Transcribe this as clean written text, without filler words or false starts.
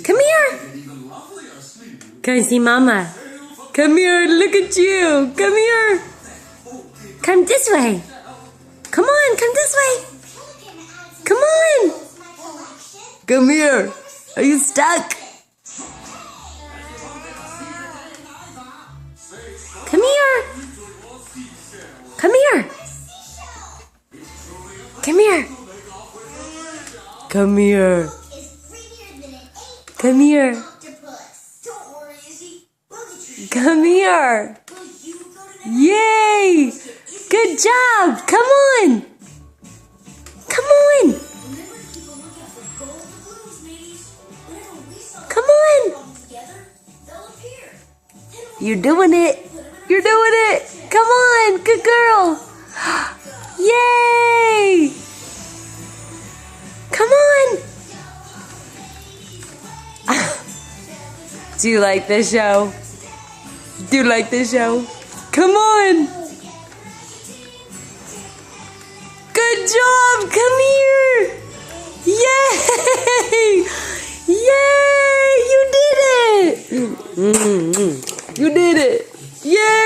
Come here. Come see Mama. Come here, look at you. Come here. Come this way. Come on, come this way. Come on. Come here. Are you stuck? Come here. Come here. Come here. Come here. Come here. Come here. Yay! Good job. Come on. Come on. Come on. You're doing it. You're doing it. Come on. Good girl. Yay! Come on. Do you like this show? Do you like this show? Come on. Good job. Come here. Yay! Yay! You did it. You did it. Yay!